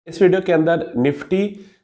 इस वीडियो के अंदर Nifty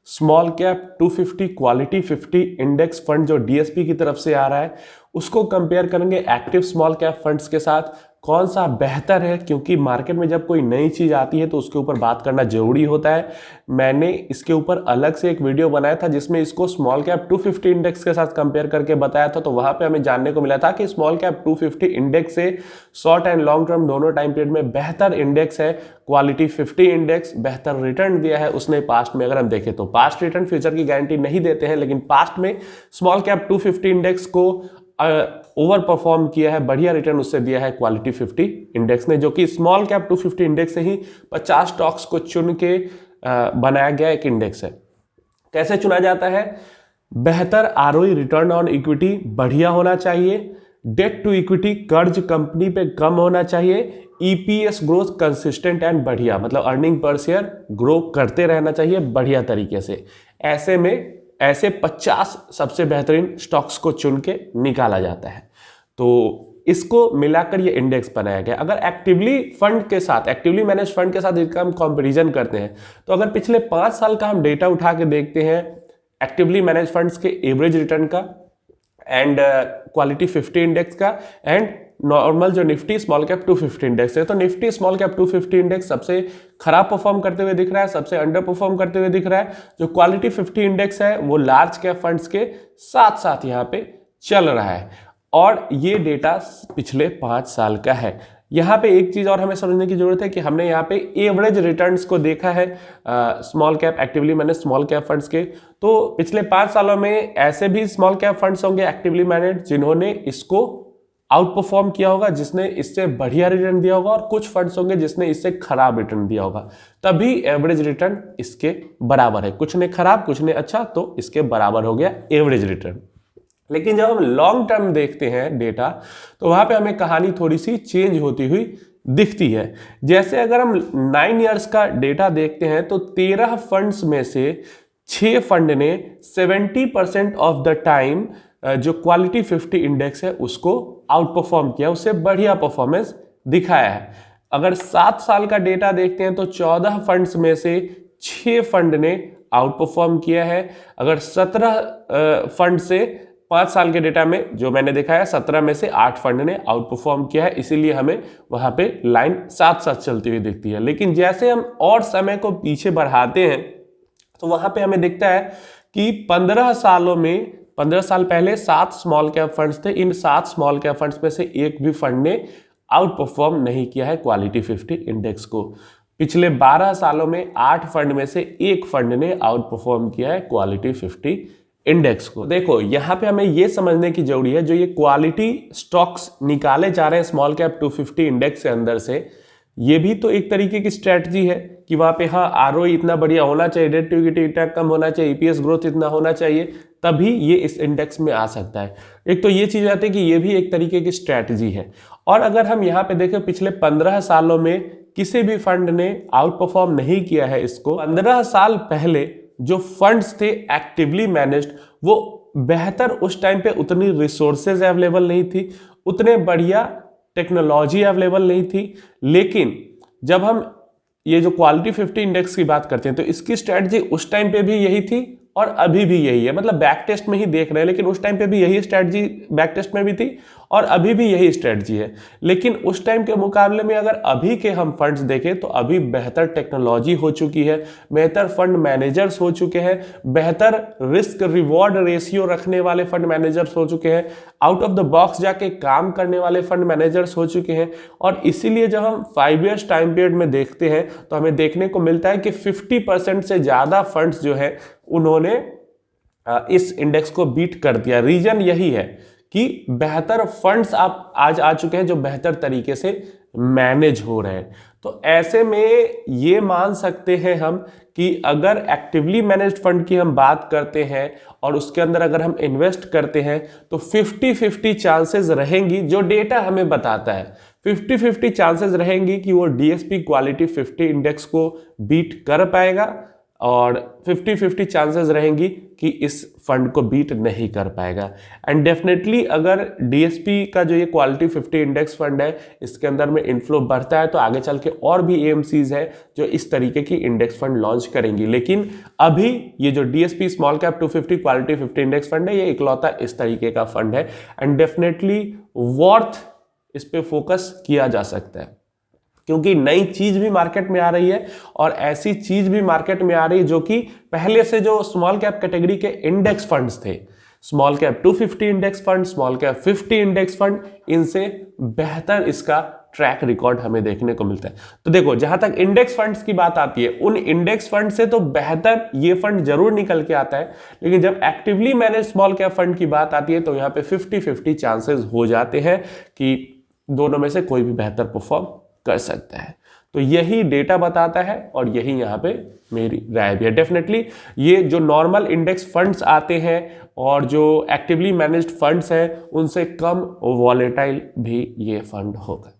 small cap 250 quality 50 index fund जो डीएसपी की तरफ से आ रहा है उसको कंपेयर करेंगे एक्टिव स्मॉल कैप फंड्स के साथ। कौन सा बेहतर है, क्योंकि मार्केट में जब कोई नई चीज आती है तो उसके ऊपर बात करना जरूरी होता है। मैंने इसके ऊपर अलग से एक वीडियो बनाया था जिसमें इसको स्मॉल कैप 250 इंडेक्स के साथ कंपेयर करके बताया था, तो वहां पे हमें जानने को मिला था कि स्मॉल कैप 250 इंडेक्स से शॉर्ट एंड लॉन्ग टर्म दोनों टाइम पीरियड में बेहतर इंडेक्स है। क्वालिटी 50 इंडेक्स बेहतर रिटर्न दिया है उसने पास्ट में। अगर हम देखें तो पास्ट रिटर्न फ्यूचर की गारंटी नहीं देते हैं, लेकिन पास्ट में स्मॉल कैप 250 इंडेक्स को ओवर परफॉर्म किया है, बढ़िया रिटर्न उससे दिया है क्वालिटी 50 इंडेक्स ने, जो कि स्मॉल कैप 250 इंडेक्स से ही 50 स्टॉक्स को चुन के बनाया गया एक इंडेक्स है। कैसे चुना जाता है? बेहतर आरओई रिटर्न ऑन इक्विटी बढ़िया होना चाहिए, डेट टू इक्विटी कर्ज कंपनी पे कम होना चाहिए, ईपीएस ग्रोथ कंसिस्टेंट एंड बढ़िया, मतलब अर्निंग पर शेयर ग्रो करते रहना चाहिए बढ़िया तरीके से। ऐसे में ऐसे 50 सबसे बेहतरीन स्टॉक्स को चुन के निकाला जाता है, तो इसको मिलाकर ये इंडेक्स बनाया गया। अगर एक्टिवली फंड के साथ, एक्टिवली मैनेज फंड के साथ इसका हम कंपैरिजन करते हैं तो अगर पिछले 5 साल का हम डेटा उठा के देखते हैं एक्टिवली मैनेज फंड्स के एवरेज रिटर्न का एंड क्वालिटी 50 इंडेक्स का एंड नॉर्मल जो निफ्टी स्मॉल कैप 250 इंडेक्स है, तो निफ्टी स्मॉल कैप 250 इंडेक्स सबसे खराब परफॉर्म करते हुए दिख रहा है, सबसे अंडर परफॉर्म करते हुए दिख रहा है। जो क्वालिटी 50 इंडेक्स है वो लार्ज कैप फंड्स के साथ साथ यहाँ पे चल रहा है और ये डेटा पिछले 5 साल का है। यहाँ पे एक चीज और हमें समझने की जरूरत है कि हमने यहाँ पे एवरेज रिटर्न्स को देखा है small cap actively manage small cap funds के, तो पिछले 5 सालों में ऐसे भी स्मॉल कैप फंड्स होंगे एक्टिवली मैनेज जिन्होंने इसको आउट परफॉर्म किया होगा, जिसने इससे बढ़िया रिटर्न दिया होगा, और कुछ फंड्स होंगे जिसने इससे खराब रिटर्न दिया होगा, तभी एवरेज रिटर्न इसके बराबर है। कुछ ने खराब कुछ ने अच्छा, तो इसके बराबर हो गया एवरेज रिटर्न। लेकिन जब हम लॉन्ग टर्म देखते हैं डेटा तो वहां पे हमें कहानी थोड़ी सी चेंज होती हुई दिखती है। जैसे अगर हम 9 इयर्स का डेटा देखते हैं तो 13 फंड्स में से 6 फंड ने 70% ऑफ द टाइम जो क्वालिटी 50 इंडेक्स है उसको आउट परफॉर्म किया, उससे बढ़िया परफॉर्मेंस दिखाया है। अगर 7 साल का डेटा देखते हैं तो 14 फंड्स में से 6 फंड ने आउट परफॉर्म किया है। अगर 17 फंड से 5 साल के डेटा में जो मैंने देखा है 17 में से 8 फंड ने आउट परफॉर्म किया है, इसीलिए हमें वहां पे लाइन साथ साथ चलती हुई दिखती है। लेकिन जैसे हम और समय को पीछे बढ़ाते हैं तो वहां पे हमें दिखता है कि 15 सालों में 15 साल पहले 7 स्मॉल कैप फंड्स थे, इन 7 स्मॉल कैप फंड्स में से एक भी फंड ने आउट परफॉर्म नहीं किया है क्वालिटी 50 इंडेक्स को। पिछले 12 सालों में 8 फंड में से एक फंड ने आउट परफॉर्म किया है क्वालिटी 50 इंडेक्स को। देखो यहाँ पे हमें ये समझने की जरूरी है, जो ये क्वालिटी स्टॉक्स निकाले जा रहे हैं स्मॉल कैप 250 इंडेक्स के अंदर से, ये भी तो एक तरीके की स्ट्रेटजी है कि वहां पे हाँ आरओई इतना बढ़िया होना चाहिए, डेट टू इक्विटी इतना कम होना चाहिए, ईपीएस ग्रोथ इतना होना चाहिए, तभी ये इस इंडेक्स में आ सकता है। एक तो ये चीज आती है कि ये भी एक तरीके की स्ट्रेटजी है। और अगर हम यहाँ पे देखें पिछले 15 सालों में किसी भी फंड ने आउट परफॉर्म नहीं किया है इसको। 15 साल पहले जो फंड्स थे एक्टिवली मैनेज्ड वो बेहतर, उस टाइम पे उतनी रिसोर्सेज अवेलेबल नहीं थी, उतने बढ़िया टेक्नोलॉजी अवेलेबल नहीं थी। लेकिन जब हम ये जो क्वालिटी 50 इंडेक्स की बात करते हैं तो इसकी स्ट्रेटजी उस टाइम पे भी यही थी और अभी भी यही है, मतलब बैक टेस्ट में ही देख रहे हैं, लेकिन उस टाइम पे भी यही स्ट्रेटजी बैक टेस्ट में भी थी और अभी भी यही स्ट्रेटजी है। लेकिन उस टाइम के मुकाबले में अगर अभी के हम फंड्स देखें तो अभी बेहतर टेक्नोलॉजी हो चुकी है, बेहतर फंड मैनेजर्स हो चुके हैं, बेहतर रिस्क रिवॉर्ड रेशियो रखने वाले फंड मैनेजर्स हो चुके हैं, आउट ऑफ द बॉक्स जाके काम करने वाले फंड मैनेजर्स हो चुके हैं। और इसीलिए जब हम 5 इयर्स टाइम पीरियड में देखते हैं तो हमें देखने को मिलता है कि 50% से ज्यादा फंड्स जो है उन्होंने इस इंडेक्स को बीट कर दिया। रीजन यही है कि बेहतर फंड्स आप आज आ चुके हैं जो बेहतर तरीके से मैनेज हो रहे हैं। तो ऐसे में ये मान सकते हैं हम कि अगर एक्टिवली मैनेज्ड फंड की हम बात करते हैं और उसके अंदर अगर हम इन्वेस्ट करते हैं तो 50-50 चांसेस रहेंगी, जो डेटा हमें बताता है 50-50 चांसेस रहेंगी कि वो डीएसपी क्वालिटी 50 इंडेक्स को बीट कर पाएगा और 50-50 चांसेस रहेंगी कि इस फंड को बीट नहीं कर पाएगा। एंड डेफिनेटली अगर डीएसपी का जो ये क्वालिटी 50 इंडेक्स फंड है इसके अंदर में इनफ्लो बढ़ता है तो आगे चल के और भी एएमसीज है जो इस तरीके की इंडेक्स फंड लॉन्च करेंगी, लेकिन अभी ये जो DSP small cap 250 quality 50 index fund है ये इकलौता इस तरीके का फंड है एंड डेफिनेटली वर्थ इस पे फोकस किया जा सकता है क्योंकि नई चीज भी मार्केट में आ रही है और ऐसी चीज भी मार्केट में आ रही है जो कि पहले से जो स्मॉल कैप कैटेगरी के इंडेक्स फंड्स थे, small cap 250 index fund, small cap 50 index fund, इनसे बेहतर इसका ट्रैक रिकॉर्ड हमें देखने को मिलता है। तो देखो जहां तक इंडेक्स फंड्स की बात आती है उन इंडेक्स फंड से तो बेहतर ये फंड जरूर निकल के आता है, लेकिन जब actively manage small cap fund की बात आती है तो यहाँ पे 50-50 चांसेस हो जाते हैं कि दोनों में से कोई भी बेहतर परफॉर्म कर सकता है। तो यही डेटा बताता है और यही यहाँ पे मेरी राय भी है। डेफिनेटली ये जो नॉर्मल इंडेक्स फंड्स आते हैं और जो एक्टिवली मैनेज्ड फंड्स हैं उनसे कम वॉलेटाइल भी ये फंड होगा।